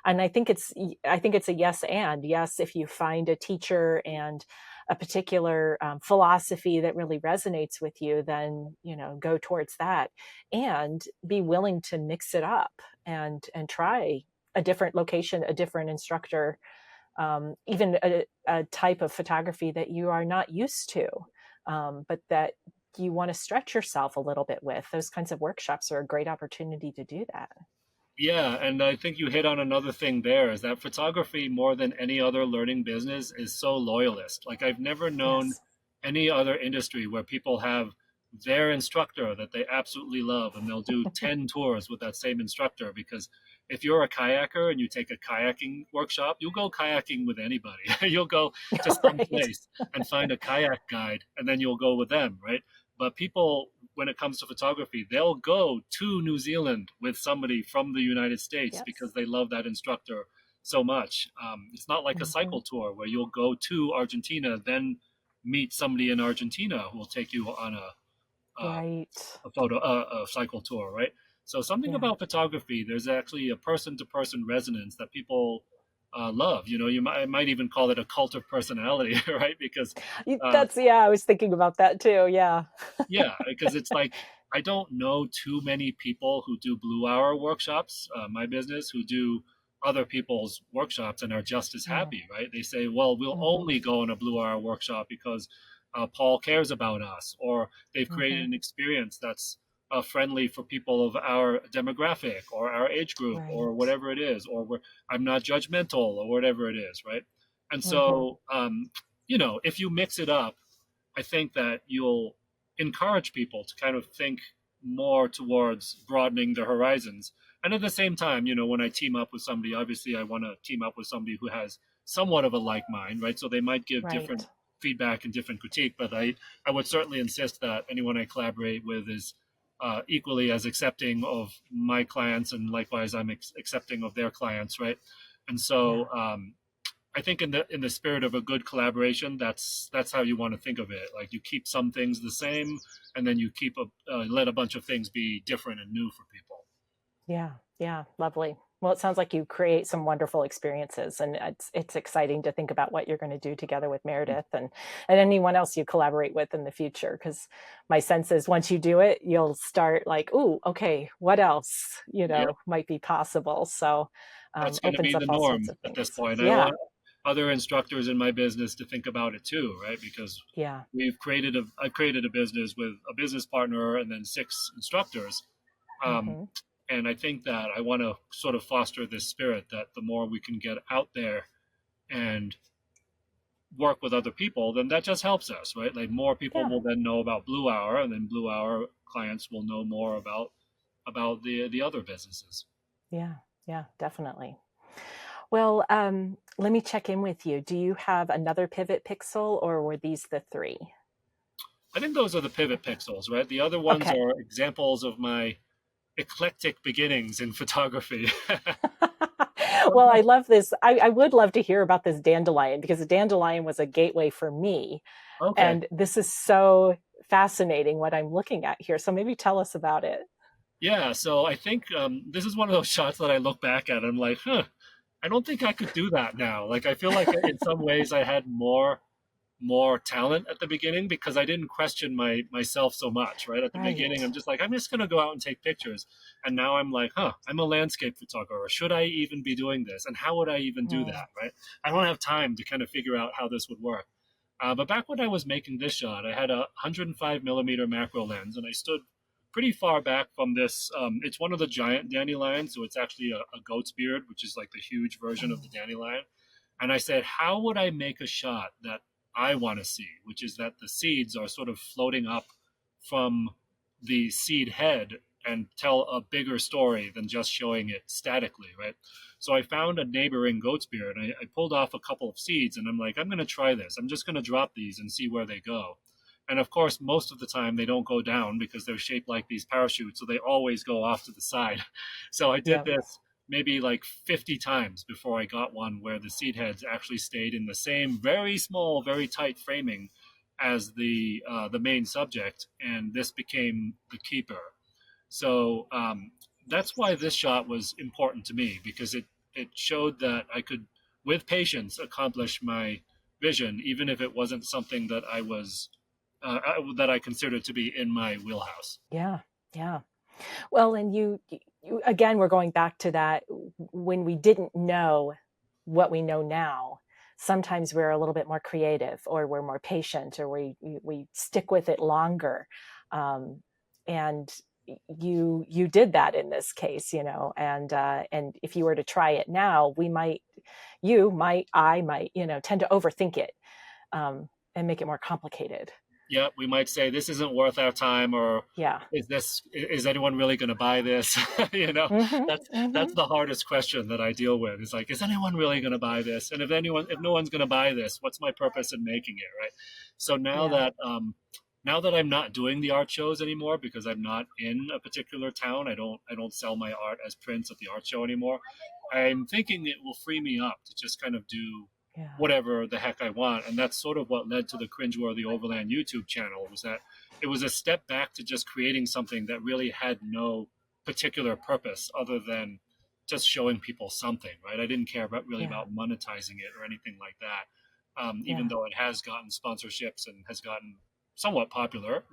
I think it's a yes and yes if you find a teacher and a particular philosophy that really resonates with you, then go towards that, and be willing to mix it up and try a different location, a different instructor, even a type of photography that you are not used to, but that you want to stretch yourself a little bit with. Those kinds of workshops are a great opportunity to do that. Yeah, and I think you hit on another thing there is that photography, more than any other learning business, is so loyalist. Like, I've never known Yes. any other industry where people have their instructor that they absolutely love and they'll do 10 tours with that same instructor. Because if you're a kayaker and you take a kayaking workshop, you'll go kayaking with anybody. You'll go to some Right. place and find a kayak guide and then you'll go with them, right? But people, when it comes to photography, they'll go to New Zealand with somebody from the United States because Yes. they love that instructor so much. It's not like a Hmm. cycle tour where you'll go to Argentina, then meet somebody in Argentina who will take you on uh, Right. a cycle tour, right? So something Yeah. about photography, there's actually a person-to-person resonance that people love. I might even call it a cult of personality, right? Because uh, Yeah, I was thinking about that too. Yeah. yeah, because it's like I don't know too many people who do Blue Hour workshops, my business, who do other people's workshops and are just as happy, right? They say, well, we'll Mm-hmm. only go on a Blue Hour workshop because Paul cares about us, or they've created Hmm. an experience that's friendly for people of our demographic or our age group or Right. whatever it is, or I'm not judgmental or whatever it is, right? And Hmm. so, if you mix it up, I think that you'll encourage people to kind of think more towards broadening their horizons. And at the same time, when I team up with somebody, obviously I want to team up with somebody who has somewhat of a like mind, right? So they might give different Right. feedback and different critique, but I would certainly insist that anyone I collaborate with is equally as accepting of my clients, and likewise I'm accepting of their clients, right? And Yeah. so I think in the spirit of a good collaboration, that's how you want to think of it. Like, you keep some things the same, and then you let a bunch of things be different and new for people. Yeah, yeah, lovely. Well, it sounds like you create some wonderful experiences, and it's exciting to think about what you're going to do together with Meredith and anyone else you collaborate with in the future. Because my sense is once you do it, you'll start like, "Ooh, okay, what else Yep, might be possible?" So that's going to opens be up the all sorts norm of at this things. point. I Yeah, want other instructors in my business to think about it too, right? Because yeah, I've created a business with a business partner and then six instructors. Um, hmm, and I think that I want to sort of foster this spirit that the more we can get out there and work with other people, then that just helps us, right? Like, more people yeah, will then know about Blue Hour, and then Blue Hour clients will know more about the other businesses. yeah, yeah, definitely. Well, let me check in with you. Do you have another pivot pixel, or were these the three? I think those are the pivot pixels, right? The other ones Okay. are examples of my eclectic beginnings in photography. Well, I love this. I would love to hear about this dandelion because the dandelion was a gateway for me. Okay. And this is so fascinating what I'm looking at here. So maybe tell us about it. Yeah, so I think this is one of those shots that I look back at and I'm like, huh, I don't think I could do that now. Like, I feel like in some ways I had more talent at the beginning because I didn't question myself so much, right? At the beginning, Right. I'm just like, I'm just going to go out and take pictures. And now I'm like, I'm a landscape photographer. Should I even be doing this? And how would I even do Mm. that, right? I don't have time to kind of figure out how this would work. But back when I was making this shot, I had a 105 millimeter macro lens, and I stood pretty far back from this. It's one of the giant dandelions, so it's actually a goat's beard, which is like the huge version of the dandelion. And I said, how would I make a shot that I want to see, which is that the seeds are sort of floating up from the seed head and tell a bigger story than just showing it statically, right? So I found a neighboring goat's beard. I pulled off a couple of seeds and I'm like, I'm going to try this. I'm just going to drop these and see where they go. And of course, most of the time they don't go down because they're shaped like these parachutes. So they always go off to the side. So I did Yep. this maybe like 50 times before I got one where the seed heads actually stayed in the same very small, very tight framing as the main subject, and this became the keeper. So that's why this shot was important to me because it showed that I could, with patience, accomplish my vision, even if it wasn't something that I was that I considered to be in my wheelhouse. Yeah. Yeah. Well, and you again, we're going back to that when we didn't know what we know now. Sometimes we're a little bit more creative, or we're more patient, or we stick with it longer. Um, and you did that in this case, and if you were to try it now, I might, tend to overthink it, and make it more complicated. Yeah, we might say this isn't worth our time, or Yeah. is anyone really going to buy this? you know, Mm-hmm. that's Mm-hmm. the hardest question that I deal with. Is like, is anyone really going to buy this? And if no one's going to buy this, what's my purpose in making it, right? So Yeah. now that I'm not doing the art shows anymore because I'm not in a particular town, I don't sell my art as prints at the art show anymore. I'm thinking it will free me up to just kind of do Yeah. whatever the heck I want. And that's sort of what led to the Cringeworthy Overland YouTube channel, was that it was a step back to just creating something that really had no particular purpose other than just showing people something, right? I didn't care really Yeah. about monetizing it or anything like that. Even Yeah. though it has gotten sponsorships and has gotten somewhat popular,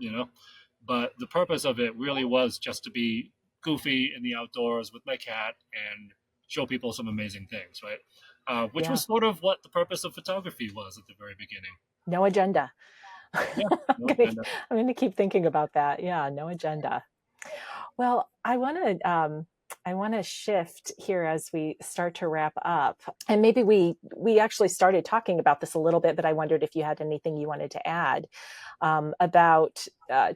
but the purpose of it really was just to be goofy in the outdoors with my cat and show people some amazing things, right? Which Yeah. was sort of what the purpose of photography was at the very beginning. No agenda. Yeah, no gonna, agenda. I'm gonna keep thinking about that. Yeah, no agenda. Well, I want to shift here as we start to wrap up, and maybe we actually started talking about this a little bit, but I wondered if you had anything you wanted to add, about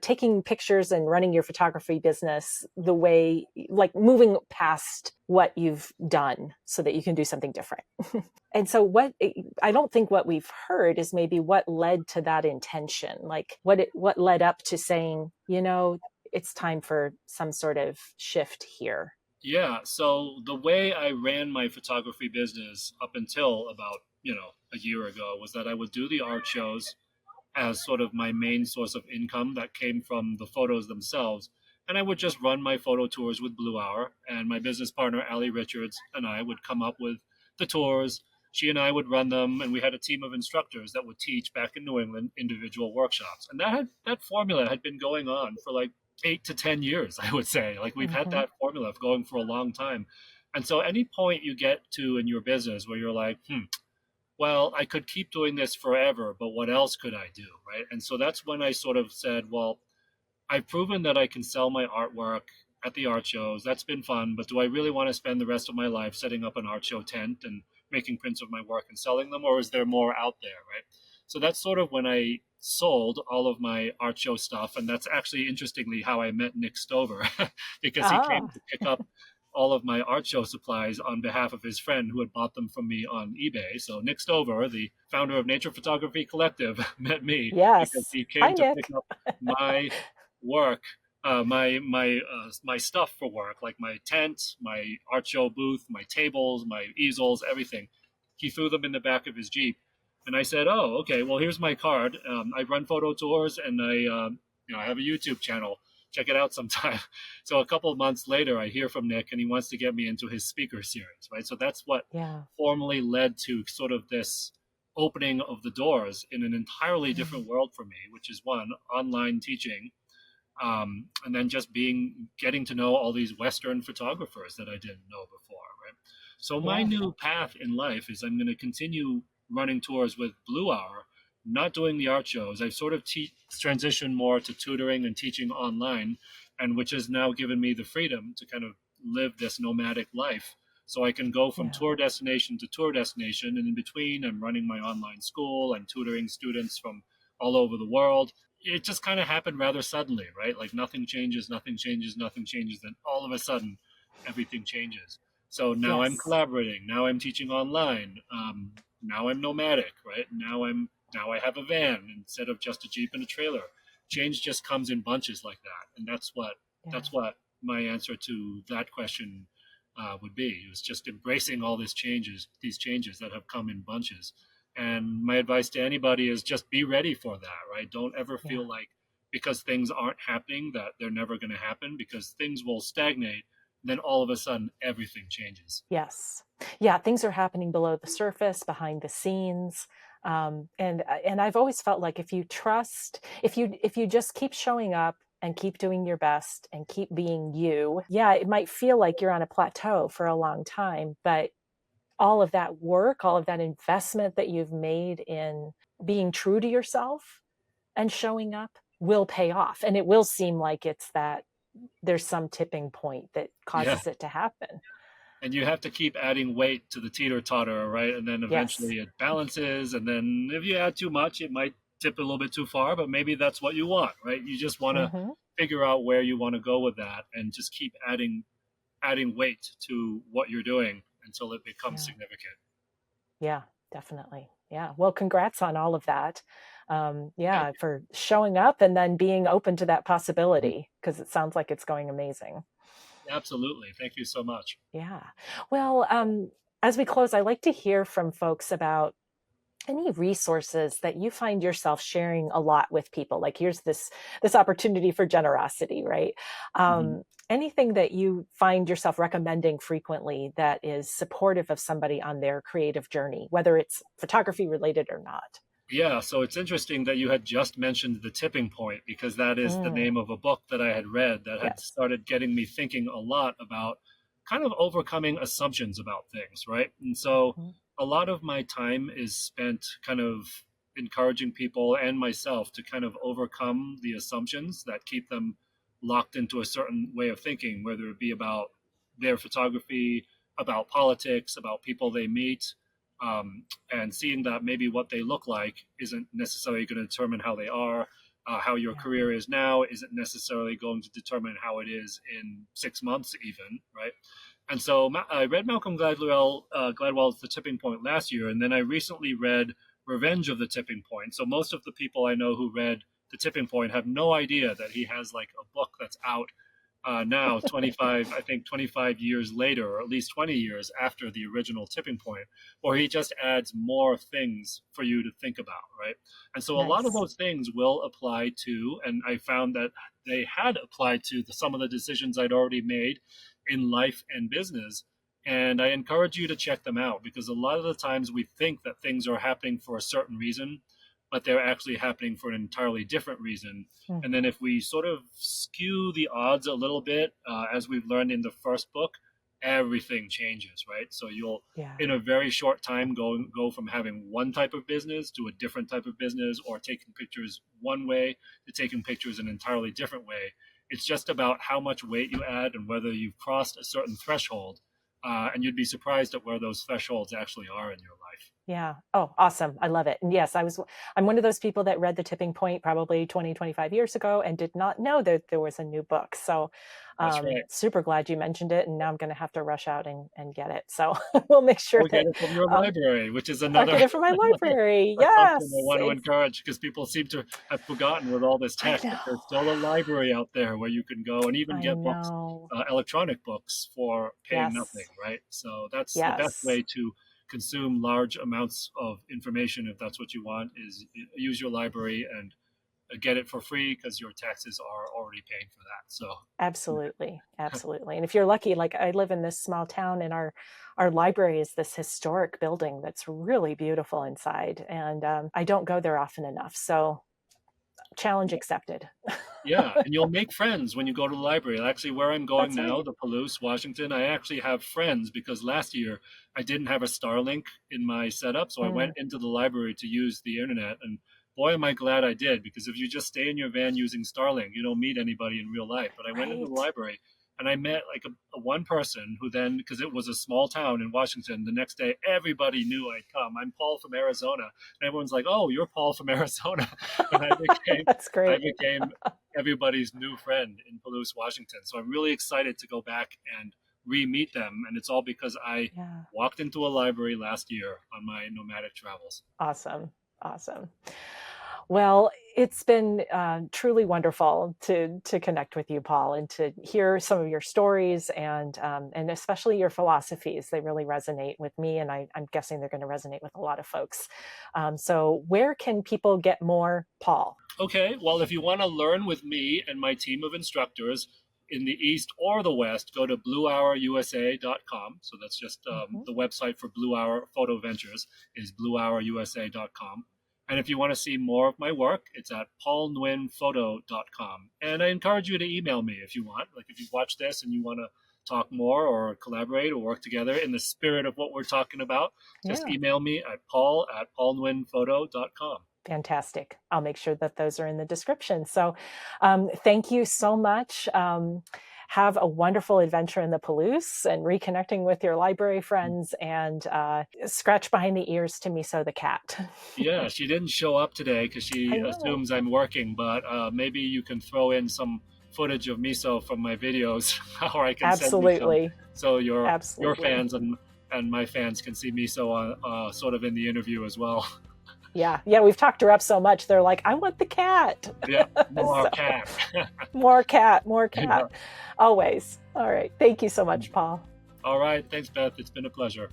taking pictures and running your photography business the way, like moving past what you've done so that you can do something different. And so I don't think what we've heard is maybe what led to that intention, like what led up to saying, it's time for some sort of shift here. Yeah, so the way I ran my photography business up until about, a year ago was that I would do the art shows as sort of my main source of income that came from the photos themselves. And I would just run my photo tours with Blue Hour, and my business partner, Allie Richards, and I would come up with the tours. She and I would run them, and we had a team of instructors that would teach back in New England individual workshops. And that formula had been going on for like 8 to 10 years, I would say. Like we've had Mm-hmm. that formula going for a long time. And so any point you get to in your business where you're like, well, I could keep doing this forever, but what else could I do? Right. And so that's when I sort of said, well, I've proven that I can sell my artwork at the art shows. That's been fun, but do I really want to spend the rest of my life setting up an art show tent and making prints of my work and selling them, or is there more out there, right? So that's sort of when I sold all of my art show stuff, and that's actually interestingly how I met Nick Stover because he came Ah. to pick up all of my art show supplies on behalf of his friend who had bought them from me on eBay. So Nick Stover, the founder of Nature Photography Collective, met me because Yes. he Hi, came to pick Nick. up my work, my stuff for work, like my tent, my art show booth, my tables, my easels, everything. He threw them in the back of his Jeep, and I said, "Oh, okay. Well, here's my card. I run photo tours, and I have a YouTube channel. Check it out sometime." So a couple of months later, I hear from Nick, and he wants to get me into his speaker series, right? So that's what Yeah. formally led to sort of this opening of the doors in an entirely different world for me, which is one, online teaching, and then just getting to know all these Western photographers that I didn't know before, right? So my Yeah. new path in life is I'm going to continue running tours with Blue Hour, not doing the art shows. I've sort of transitioned more to tutoring and teaching online, and which has now given me the freedom to kind of live this nomadic life. So I can go from Yeah. tour destination to tour destination, and in between, I'm running my online school and tutoring students from all over the world. It just kind of happened rather suddenly, right? Like nothing changes, nothing changes, nothing changes. Then all of a sudden, everything changes. So now I'm Yes. collaborating. Now I'm teaching online. Now I'm nomadic, right? Now I have a van instead of just a Jeep and a trailer. Change just comes in bunches like that, and Yeah. that's what my answer to that question would be. It was just embracing all these changes that have come in bunches. And my advice to anybody is just be ready for that, right? Don't ever Yeah. feel like because things aren't happening that they're never going to happen, because things will stagnate. Then all of a sudden everything changes. Yes. Yeah, things are happening below the surface, behind the scenes. And I've always felt like if you trust, if you just keep showing up and keep doing your best and keep being you, yeah, it might feel like you're on a plateau for a long time, but all of that work, all of that investment that you've made in being true to yourself and showing up will pay off. And it will seem like it's that there's some tipping point that Yeah. causes it to happen. And you have to keep adding weight to the teeter totter, right? And then Yes. eventually it balances. And then if you add too much, it might tip a little bit too far, but maybe that's what you want, right? You just want to Hmm. figure out where you want to go with that and just keep adding weight to what you're doing until it becomes Yeah. significant. Yeah, definitely. Yeah. Well, congrats on all of that. Thank Yeah, for showing up and then being open to that you. possibility, because it sounds like it's going amazing. Absolutely. Thank you so much. Yeah. Well, as we close, I like to hear from folks about any resources that you find yourself sharing a lot with people. Like here's this opportunity for generosity, right? Mhm. Anything that you find yourself recommending frequently that is supportive of somebody on their creative journey, whether it's photography related or not? Yeah, so it's interesting that you had just mentioned The Tipping Point, because that is the Mm, name of a book that I had read that had yes. started getting me thinking a lot about kind of overcoming assumptions about things, right? And so Mhm. a lot of my time is spent kind of encouraging people and myself to kind of overcome the assumptions that keep them locked into a certain way of thinking, whether it be about their photography, about politics, about people they meet. And seeing that maybe what they look like isn't necessarily going to determine how they are. How your Yeah. career is now isn't necessarily going to determine how it is in 6 months, even, right? And so I read Malcolm Gladwell's The Tipping Point last year, and then I recently read Revenge of the Tipping Point. So most of the people I know who read The Tipping Point have no idea that he has like a book that's out now 25, I think 25 years later, or at least 20 years after the original Tipping Point, where he just adds more things for you to think about, right? And so a lot of Nice. those things will apply to, and I found that they had applied to some of the decisions I'd already made in life and business. And I encourage you to check them out, because a lot of the times we think that things are happening for a certain reason, but they're actually happening for an entirely different reason. And then Mhm. if we sort of skew the odds a little bit, as we've learned in the first book, everything changes, right? So you'll, Yeah. in a very short time, go from having one type of business to a different type of business, or taking pictures one way to taking pictures an entirely different way. It's just about how much weight you add and whether you've crossed a certain threshold. And you'd be surprised at where those thresholds actually are in your life. Yeah. Oh, awesome. I love it. And yes, I'm one of those people that read The Tipping Point probably 20, 25 years ago and did not know that there was a new book. So That's right. super glad you mentioned it. And now I'm going to have to rush out and get it. So we'll make sure Or get that it from your um, library, which is I'll another get it from my another library. assumption I Yes. want to encourage, because people seem to have forgotten with all this I tech that there's know. still a library out there where you can go and even I get books, know. electronic books, for paying nothing, Yes. right? So that's the best Yes. way to consume large amounts of information, if that's what you want, is use your library and get it for free because your taxes are already paying for that. So Absolutely. Absolutely. And if you're lucky, like I live in this small town and our library is this historic building that's really beautiful inside. And I don't go there often enough. So challenge accepted. yeah, and you'll make friends when you go to the library. Actually, where I'm going That's now, right. the Palouse, Washington, I actually have friends because last year I didn't have a Starlink in my setup, so I went Mm, into the library to use the internet, and boy, am I glad I did, because if you just stay in your van using Starlink, you don't meet anybody in real life. But I went into the right. library and I met like a one person who then, because it was a small town in Washington, the next day everybody knew I'd come. I'm Paul from Arizona, and everyone's like, "Oh, you're Paul from Arizona," and That's I great. became everybody's new friend in Palouse, Washington. So I'm really excited to go back and re-meet them, and it's all because I Yeah. walked into a library last year on my nomadic travels. Awesome. Awesome. Well, it's been truly wonderful to connect with you, Paul, and to hear some of your stories and especially your philosophies. They really resonate with me, and I'm guessing they're going to resonate with a lot of folks. So, where can people get more Paul? Okay, well, if you want to learn with me and my team of instructors in the East or the West, go to bluehourusa.com. So that's just Mhm. the website for Blue Hour Photo Ventures is bluehourusa.com. And if you want to see more of my work, it's at paulnguyenphoto.com. And I encourage you to email me if you want. Like if you've watched this and you want to talk more or collaborate or work together in the spirit of what we're talking about, just Yeah. email me at paul@paulnguyenphoto.com. Fantastic. I'll make sure that those are in the description. So, thank you so much. Have a wonderful adventure in the Palouse and reconnecting with your library friends and scratch behind the ears to Miso the cat. Yeah, she didn't show up today because I she know. assumes I'm working, but maybe you can throw in some footage of Miso from my videos, or I can send you some, Absolutely. so your Absolutely. fans and my fans can see Miso on sort of in the interview as well. Yeah. Yeah. We've talked her up so much. They're like, I want the cat. Yeah, more So, cat. more cat, more cat. Yeah. Always. All right. Thank you so much, Paul. All right, thanks, Beth. It's been a pleasure.